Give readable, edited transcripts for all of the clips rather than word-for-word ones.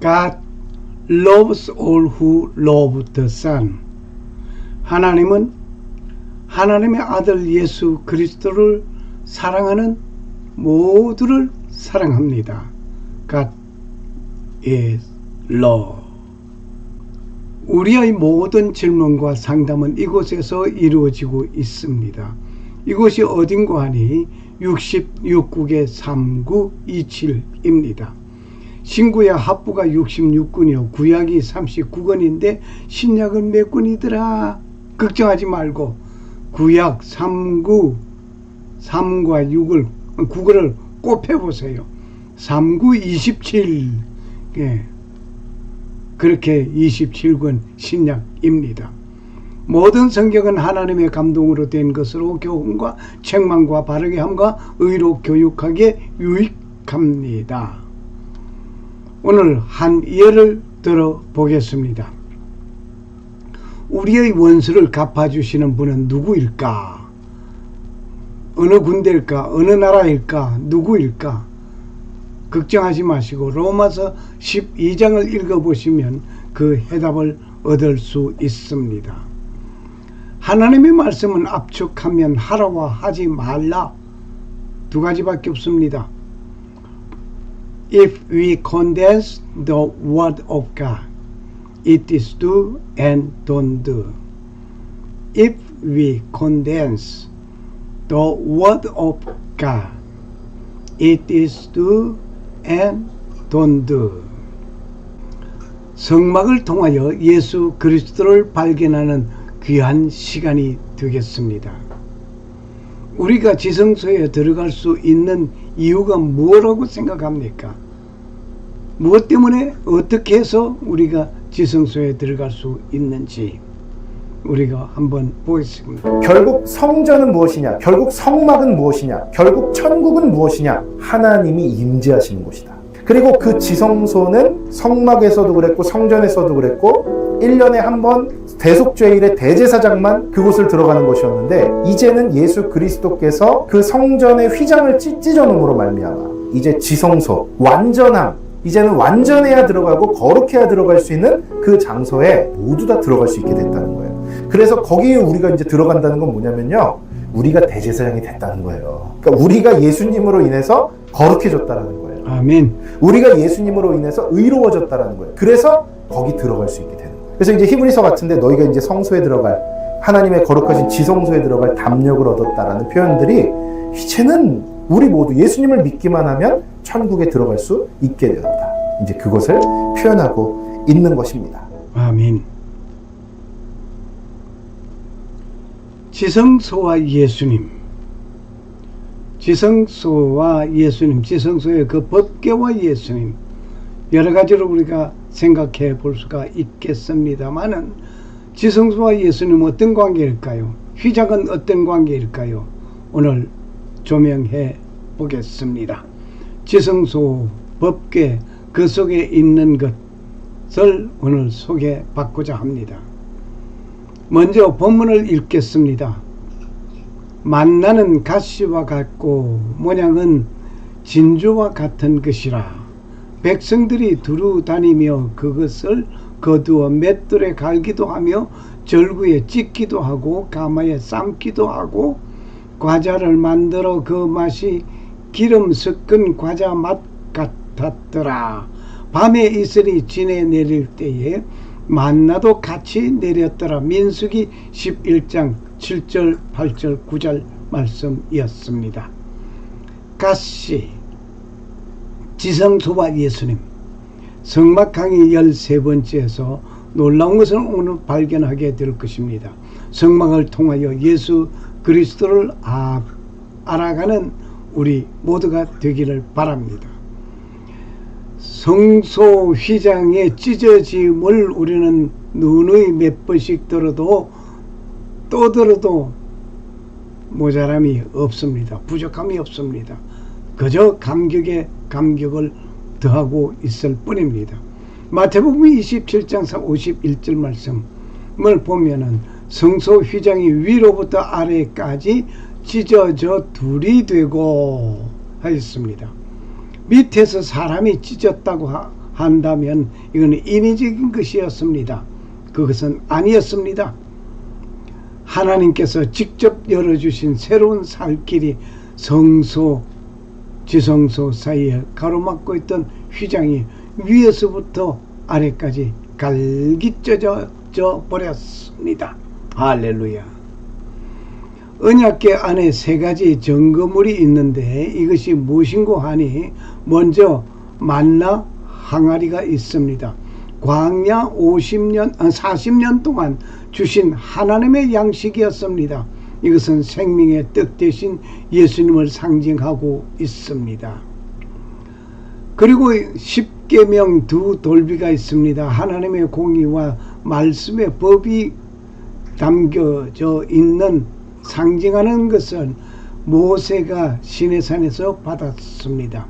God loves all who love the Son. 하나님은 하나님의 아들 예수 그리스도를 사랑하는 모두를 사랑합니다. God is love. 우리의 모든 질문과 상담은 이곳에서 이루어지고 있습니다. 이곳이 어딘고 하니 66국의 3927입니다. 신구약 합부가 66권이요 구약이 39권인데 신약은 몇 권이더라? 걱정하지 말고 구약 3과 9을 곱해보세요. 39, 27. 예. 그렇게 27권 신약입니다. 모든 성경은 하나님의 감동으로 된 것으로 교훈과 책망과 바르게 함과 의로 교육하기에 유익합니다. 오늘 한 예를 들어보겠습니다. 우리의 원수를 갚아주시는 분은 누구일까? 어느 군대일까? 어느 나라일까? 누구일까? 걱정하지 마시고 로마서 12장을 읽어보시면 그 해답을 얻을 수 있습니다. 하나님의 말씀은 압축하면 하라와 하지 말라 두 가지밖에 없습니다. If we condense the word of God, it is do and don't do. If we condense the word of God, it is do and don't do. 성막을 통하여 예수 그리스도를 발견하는 귀한 시간이 되겠습니다. 우리가 지성소에 들어갈 수 있는 이유가 뭐라고 생각합니까? 무엇 때문에 어떻게 해서 우리가 지성소에 들어갈 수 있는지 우리가 한번 보겠습니다. 결국 성전은 무엇이냐? 결국 성막은 무엇이냐? 결국 천국은 무엇이냐? 하나님이 임재하시는 곳이다. 그리고 그 지성소는 성막에서도 그랬고 성전에서도 그랬고 1년에 한 번 대속죄일의 대제사장만 그곳을 들어가는 것이었는데 이제는 예수 그리스도께서 그 성전의 휘장을 찢어놓음으로 말미암아 이제 지성소, 완전함, 이제는 완전해야 들어가고 거룩해야 들어갈 수 있는 그 장소에 모두 다 들어갈 수 있게 됐다는 거예요. 그래서 거기에 우리가 이제 들어간다는 건 뭐냐면요, 우리가 대제사장이 됐다는 거예요. 그러니까 우리가 예수님으로 인해서 거룩해졌다는 거예요. 아멘. 우리가 예수님으로 인해서 의로워졌다는 거예요. 그래서 거기 들어갈 수 있게 되는 거예요. 그래서 이제 히브리서 같은데 너희가 이제 성소에 들어갈, 하나님의 거룩하신 지성소에 들어갈 담력을 얻었다라는 표현들이 이제는 우리 모두 예수님을 믿기만 하면 천국에 들어갈 수 있게 되었다. 이제 그것을 표현하고 있는 것입니다. 아멘. 지성소와 예수님, 지성소와 예수님, 지성소의 그 법궤와 예수님, 여러 가지로 우리가 생각해 볼 수가 있겠습니다만은 지성소와 예수님은 어떤 관계일까요? 휘장은 어떤 관계일까요? 오늘 조명해 보겠습니다. 지성소, 법궤, 그 속에 있는 것을 오늘 소개받고자 합니다. 먼저 본문을 읽겠습니다. 만나는 가시와 같고 모양은 진주와 같은 것이라 백성들이 두루 다니며 그것을 거두어 맷돌에 갈기도 하며 절구에 찢기도 하고 가마에 삶기도 하고 과자를 만들어 그 맛이 기름 섞은 과자 맛 같았더라. 밤에 이슬이 지내 내릴 때에 만나도 같이 내렸더라. 민수기 11장 7절 8절 9절 말씀이었습니다. 가시, 지성소와 예수님, 성막 강의 13번째에서 놀라운 것을 오늘 발견하게 될 것입니다. 성막을 통하여 예수 그리스도를 알아가는 우리 모두가 되기를 바랍니다. 성소 휘장의 찢어짐을 우리는 누누이 몇 번씩 들어도 또 들어도 모자람이 없습니다. 부족함이 없습니다. 그저 감격에 감격을 더하고 있을 뿐입니다. 마태복음 27장 51절 말씀을 보면은 성소 휘장이 위로부터 아래까지 찢어져 둘이 되고 하였습니다. 밑에서 사람이 찢었다고 한다면 이거는 인위적인 것이었습니다. 그것은 아니었습니다. 하나님께서 직접 열어주신 새로운 살 길이 성소, 지성소 사이에 가로막고 있던 휘장이 위에서부터 아래까지 갈기쪄져 버렸습니다. 할렐루야. 언약궤 안에 세 가지 증거물이 있는데 이것이 무엇인고 하니, 먼저 만나 항아리가 있습니다. 광야 40년 동안 주신 하나님의 양식이었습니다. 이것은 생명의 떡 대신 예수님을 상징하고 있습니다. 그리고 십계명 두 돌비가 있습니다. 하나님의 공의와 말씀의 법이 담겨져 있는 상징하는 것은 모세가 시내산에서 받았습니다.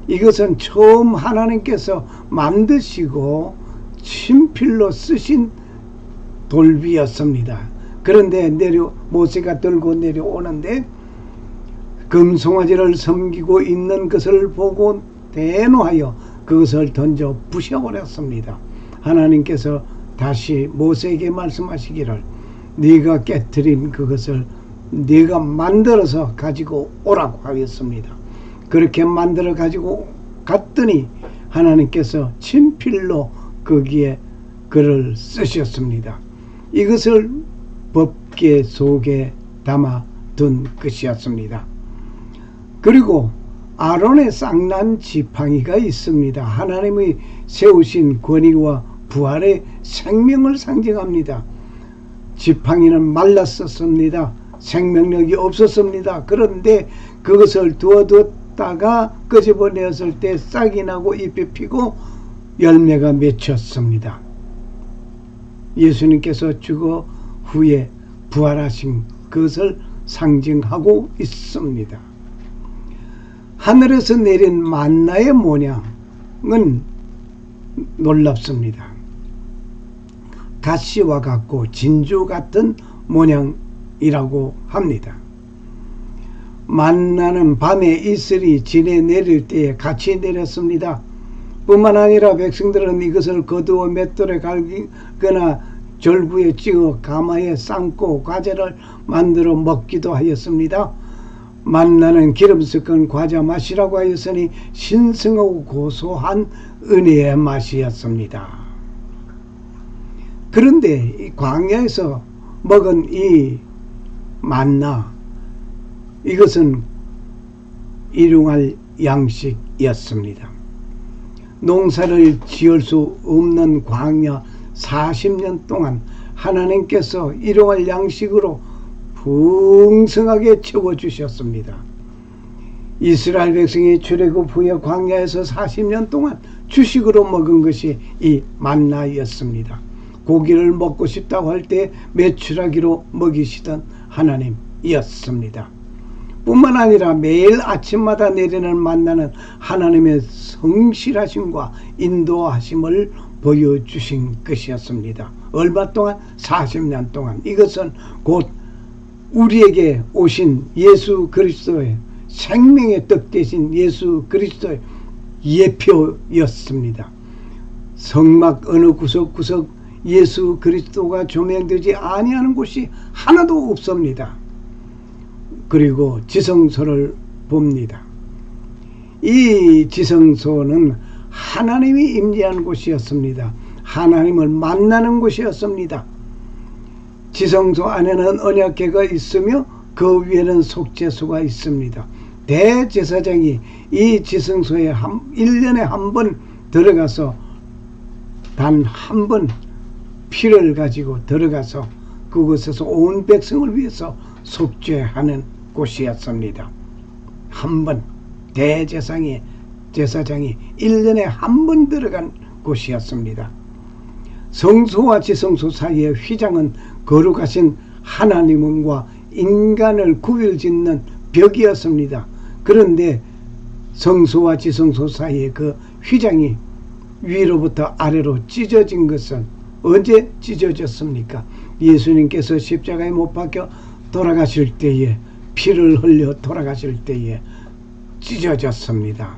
이것은 처음 하나님께서 만드시고 친필로 쓰신 돌비였습니다. 그런데 모세가 들고 내려오는데 금송아지를 섬기고 있는 것을 보고 대노하여 그것을 던져 부셔버렸습니다. 하나님께서 다시 모세에게 말씀하시기를, 네가 깨트린 그것을 네가 만들어서 가지고 오라고 하였습니다. 그렇게 만들어 가지고 갔더니 하나님께서 친필로 거기에 글을 쓰셨습니다. 이것을 법궤 속에 담아 둔 것이었습니다. 그리고 아론의 쌍난 지팡이가 있습니다. 하나님의 세우신 권위와 부활의 생명을 상징합니다. 지팡이는 말랐었습니다. 생명력이 없었습니다. 그런데 그것을 두어뒀다가 끄집어내었을 때 싹이 나고 잎이 피고 열매가 맺혔습니다. 예수님께서 죽어 후에 부활하신 그것을 상징하고 있습니다. 하늘에서 내린 만나의 모양은 놀랍습니다. 가시와 같고 진주 같은 모양이라고 합니다. 만나는 밤에 이슬이 진에 내릴 때에 같이 내렸습니다. 뿐만 아니라 백성들은 이것을 거두어 맷돌에 갈기거나 절구에 찍어 가마에 삶고 과자를 만들어 먹기도 하였습니다. 만나는 기름 섞은 과자 맛이라고 하였으니 신성하고 고소한 은혜의 맛이었습니다. 그런데 이 광야에서 먹은 이 만나, 이것은 일용할 양식이었습니다. 농사를 지을 수 없는 광야 40년 동안 하나님께서 일용할 양식으로 풍성하게 채워주셨습니다. 이스라엘 백성이 출애굽 후에 광야에서 40년 동안 주식으로 먹은 것이 이 만나였습니다. 고기를 먹고 싶다고 할 때 메추라기로 먹이시던 하나님이었습니다. 뿐만 아니라 매일 아침마다 내리는 만나는 하나님의 성실하심과 인도하심을 보여주신 것이었습니다. 얼마 동안? 40년 동안. 이것은 곧 우리에게 오신 예수 그리스도의 생명의 떡 되신 예수 그리스도의 예표였습니다. 성막 어느 구석구석 예수 그리스도가 조명되지 아니하는 곳이 하나도 없습니다. 그리고 지성소를 봅니다. 이 지성소는 하나님이 임재한 곳이었습니다. 하나님을 만나는 곳이었습니다. 지성소 안에는 언약궤가 있으며 그 위에는 속죄소가 있습니다. 대제사장이 이 지성소에 1년에 한 번 들어가서 단 한 번 피를 가지고 들어가서 그곳에서 온 백성을 위해서 속죄하는 곳이었습니다. 한 번 대제사장이 1년에 한 번 들어간 곳이었습니다. 성소와 지성소 사이의 휘장은 거룩하신 하나님과 인간을 구별짓는 벽이었습니다. 그런데 성소와 지성소 사이의 그 휘장이 위로부터 아래로 찢어진 것은 언제 찢어졌습니까? 예수님께서 십자가에 못 박혀 돌아가실 때에, 피를 흘려 돌아가실 때에 찢어졌습니다.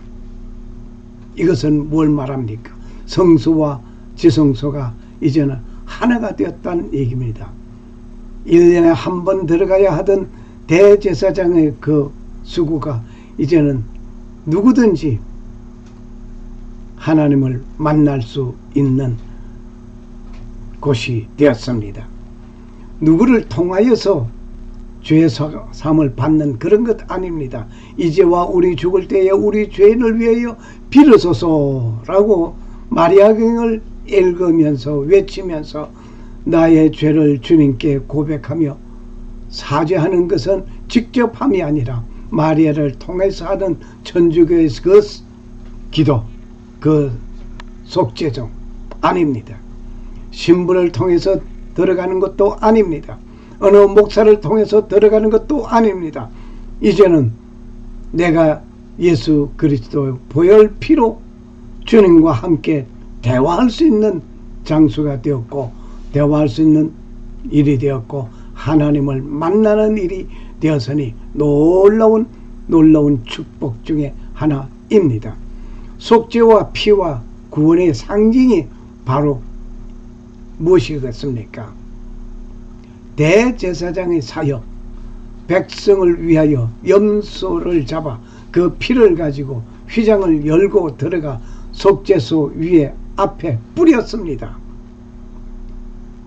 이것은 뭘 말합니까? 성소와 지성소가 이제는 하나가 되었다는 얘기입니다. 1년에 한 번 들어가야 하던 대제사장의 그 수구가 이제는 누구든지 하나님을 만날 수 있는 곳이 되었습니다. 누구를 통하여서 죄 사함을 받는 그런 것 아닙니다. 이제와 우리 죽을 때에 우리 죄인을 위하여 빌어소서라고 마리아경을 읽으면서 외치면서 나의 죄를 주님께 고백하며 사죄하는 것은 직접함이 아니라 마리아를 통해서 하는 천주교의 그 기도, 그 속죄종 아닙니다. 신부를 통해서 들어가는 것도 아닙니다. 어느 목사를 통해서 들어가는 것도 아닙니다. 이제는 내가 예수 그리스도의 보혈 피로 주님과 함께 대화할 수 있는 장소가 되었고, 대화할 수 있는 일이 되었고, 하나님을 만나는 일이 되었으니 놀라운 축복 중에 하나입니다. 속죄와 피와 구원의 상징이 바로 무엇이겠습니까? 대제사장의 사역, 백성을 위하여 염소를 잡아 그 피를 가지고 휘장을 열고 들어가 속죄소 위에 앞에 뿌렸습니다.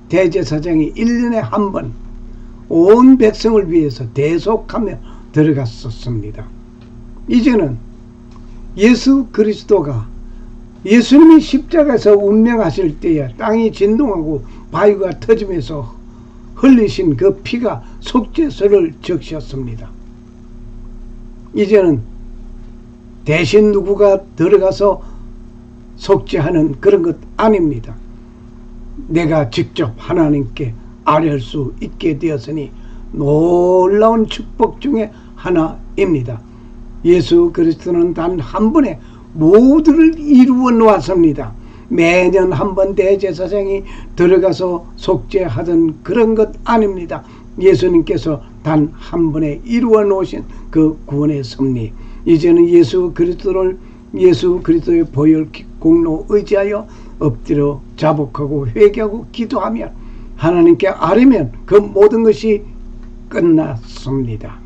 대제사장이 1년에 한 번 온 백성을 위해서 대속하며 들어갔었습니다. 이제는 예수 그리스도가 예수님이 십자가에서 운명하실 때에 땅이 진동하고 바위가 터지면서 흘리신 그 피가 속죄소를 적셨습니다. 이제는 대신 누구가 들어가서 속죄하는 그런 것 아닙니다. 내가 직접 하나님께 아뢰할 수 있게 되었으니 놀라운 축복 중에 하나입니다. 예수 그리스도는 단 한 번에 모두를 이루어 놓았습니다. 매년 한 번 대제사장이 들어가서 속죄하던 그런 것 아닙니다. 예수님께서 단 한 번에 이루어 놓으신 그 구원의 섭리, 이제는 예수 그리스도의 보혈 공로 의지하여 엎드려 자복하고 회개하고 기도하며 하나님께 아뢰면 그 모든 것이 끝났습니다.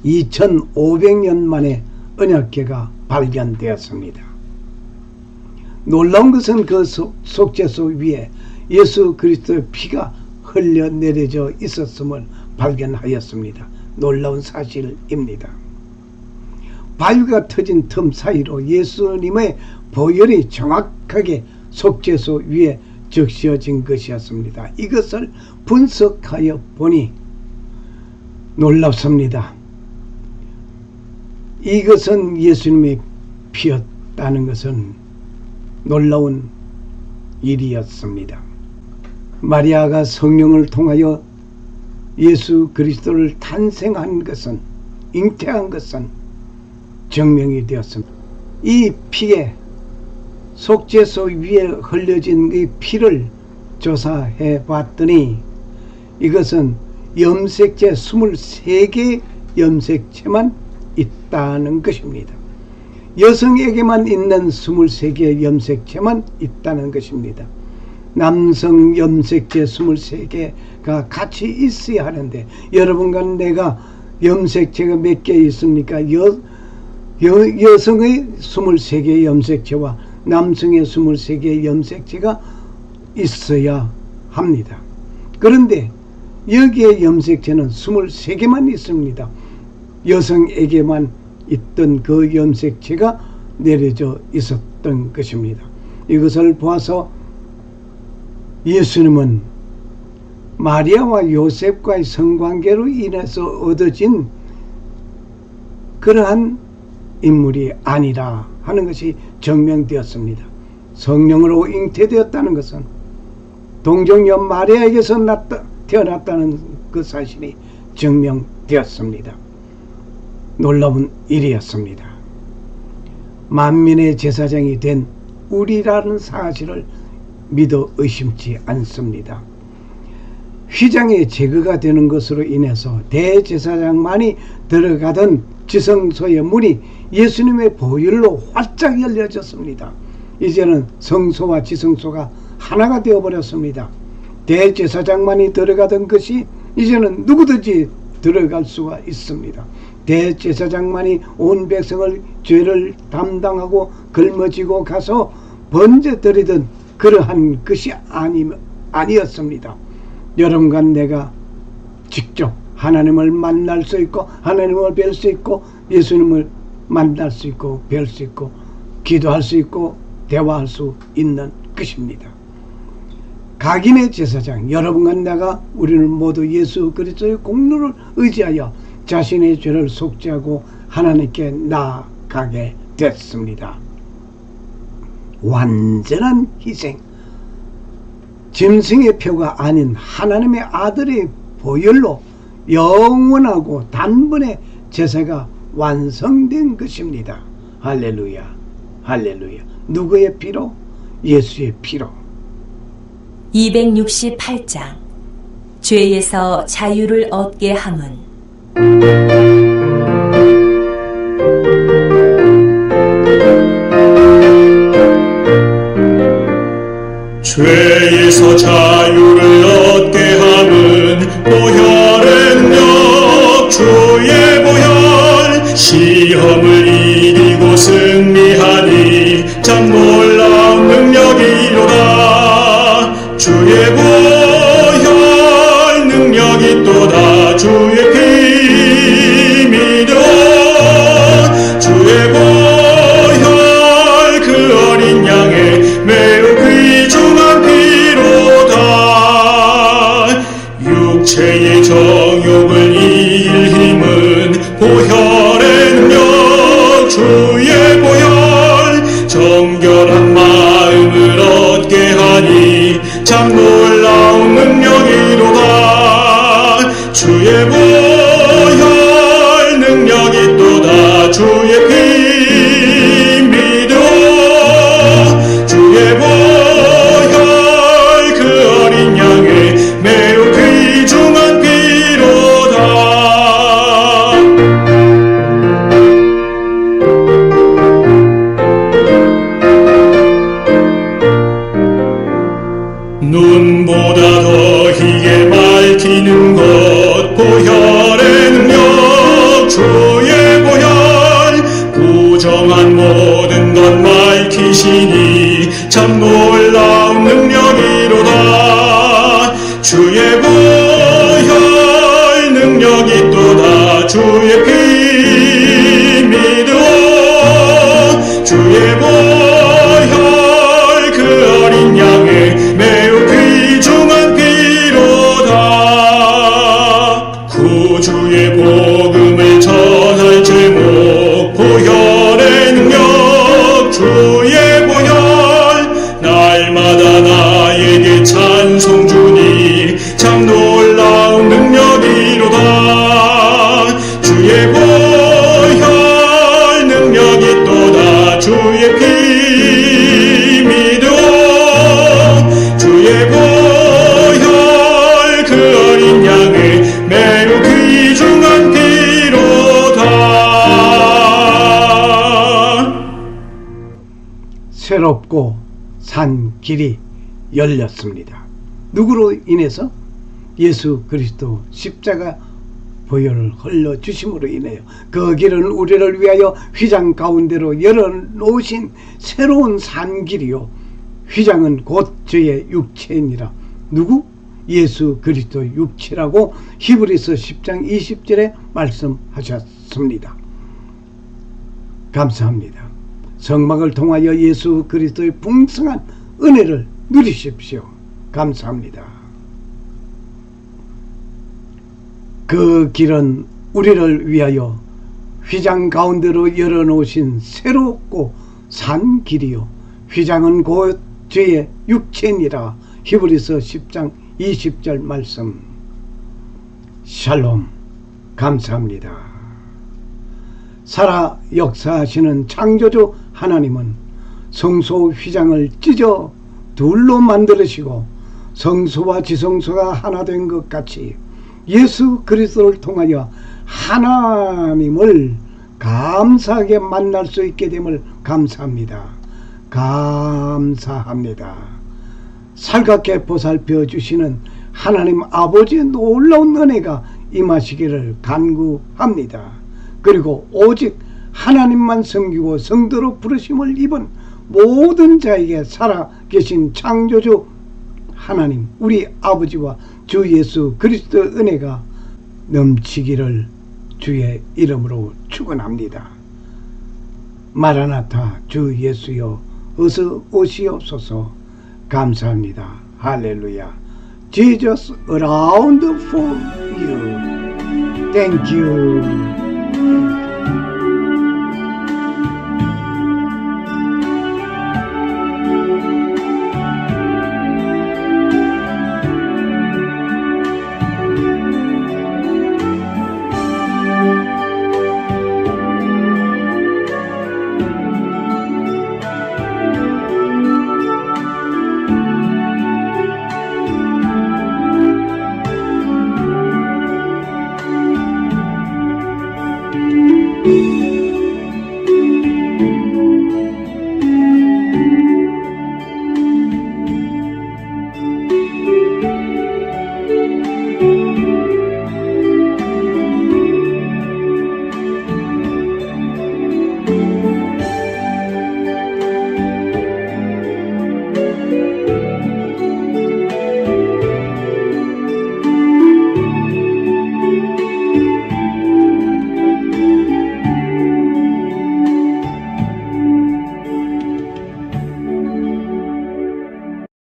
2500년 만에 언약궤가 발견되었습니다. 놀라운 것은 그 속죄소 위에 예수 그리스도의 피가 흘려내려져 있었음을 발견하였습니다. 놀라운 사실입니다. 바위가 터진 틈 사이로 예수님의 보혈이 정확하게 속죄소 위에 적셔진 것이었습니다. 이것을 분석하여 보니 놀랍습니다. 이것은 예수님의 피였다는 것은 놀라운 일이었습니다. 마리아가 성령을 통하여 예수 그리스도를 탄생한 것은, 잉태한 것은 증명이 되었습니다. 이 피에 속죄소 위에 흘려진 이 피를 조사해 봤더니 이것은 염색체 23개 염색체만 있다는 것입니다. 여성에게만 있는 23개의 염색체만 있다는 것입니다. 남성 염색체 23개가 같이 있어야 하는데, 여러분과 내가 염색체가 몇 개 있습니까? 여성의 23개의 염색체와 남성의 23개의 염색체가 있어야 합니다. 그런데 여기에 염색체는 23개만 있습니다. 여성에게만 있던 그 염색체가 내려져 있었던 것입니다. 이것을 보아서 예수님은 마리아와 요셉과의 성관계로 인해서 얻어진 그러한 인물이 아니라 하는 것이 증명되었습니다. 성령으로 잉태되었다는 것은 동정녀 마리아에게서 태어났다는 그 사실이 증명되었습니다. 놀라운 일이었습니다. 만민의 제사장이 된 우리라는 사실을 믿어 의심치 않습니다. 휘장의 제거가 되는 것으로 인해서 대제사장만이 들어가던 지성소의 문이 예수님의 보혈로 활짝 열려졌습니다. 이제는 성소와 지성소가 하나가 되어버렸습니다. 대제사장만이 들어가던 것이 이제는 누구든지 들어갈 수가 있습니다. 대제사장만이 온 백성을 죄를 담당하고 걸머지고 가서 번제드리던 그러한 것이 아니었습니다. 여러분과 내가 직접 하나님을 만날 수 있고 하나님을 뵐 수 있고 예수님을 만날 수 있고 뵐 수 있고 기도할 수 있고 대화할 수 있는 것입니다. 각인의 제사장 여러분과 내가 우리는 모두 예수 그리스도의 공로를 의지하여 자신의 죄를 속죄하고 하나님께 나아가게 됐습니다. 완전한 희생, 짐승의 표가 아닌 하나님의 아들의 보혈로 영원하고 단번에 제사가 완성된 것입니다. 할렐루야, 할렐루야. 누구의 피로? 예수의 피로. 268장 죄에서 자유를 얻게 함은. 죄에서 자유를 얻게 함은 보혈의 능력 주의 보혈 시험을 이기고 승리하니 참 놀라운 능력이로다. 주의 보혈 능력이 또다. 주의 피 믿어 주의 보혈 그 어린 양의 매우 귀중한 피로다. 육체의 정욕을 이길 힘은 보혈의 능력 주의 보혈 정결한 마음을 얻게 하니 참 놀라운 능력이로다. 주의 보혈 능력이 또다. 주의 피 믿어 주의 보혈 그 어린 양의 매우 귀중한 피로다. 눈보다 더 희게 밝히는 것 보혈의 능력 주의 보혈 부정한 모든 것 밝히시니 참 놀라운 능력이로다. 주의 보혈 능력이 또다. 주의 피 믿어 주의 보혈 그 어린 양의 매우 귀중한 피로다. 구주의 복음을 전할 제목 보혈의 능력 주의 보혈 날마다 나에게 찬송 주니 참 놀라운 능력이로다. 주의 보혈 능력이 또다. 주의 피 믿어 주의 보혈 그 어린 양의 매우 귀중한 피로다. 새롭고 산 길이 열렸습니다. 누구로 인해서? 예수 그리스도 십자가 보혈을 흘려주심으로 인해요. 그 길은 우리를 위하여 휘장 가운데로 열어놓으신 새로운 산길이요. 휘장은 곧 저의 육체이니라. 누구? 예수 그리스도 육체라고 히브리서 10장 20절에 말씀하셨습니다. 감사합니다. 성막을 통하여 예수 그리스도의 풍성한 은혜를 누리십시오. 감사합니다. 그 길은 우리를 위하여 휘장 가운데로 열어놓으신 새롭고 산 길이요. 휘장은 곧 죄의 육체니라. 히브리서 10장 20절 말씀. 샬롬. 감사합니다. 살아 역사하시는 창조주 하나님은 성소 휘장을 찢어 둘로 만들으시고 성소와 지성소가 하나 된 것 같이 예수 그리스도를 통하여 하나님을 감사하게 만날 수 있게 됨을 감사합니다. 감사합니다. 살갑게 보살펴 주시는 하나님 아버지의 놀라운 은혜가 임하시기를 간구합니다. 그리고 오직 하나님만 섬기고 성도로 부르심을 입은 모든 자에게 살아계신 창조주 하나님 우리 아버지와 주 예수 그리스도의 은혜가 넘치기를 주의 이름으로 축원합니다. 마라나타 주 예수여 어서 오시옵소서. 감사합니다. 할렐루야. Jesus around for you. Thank you.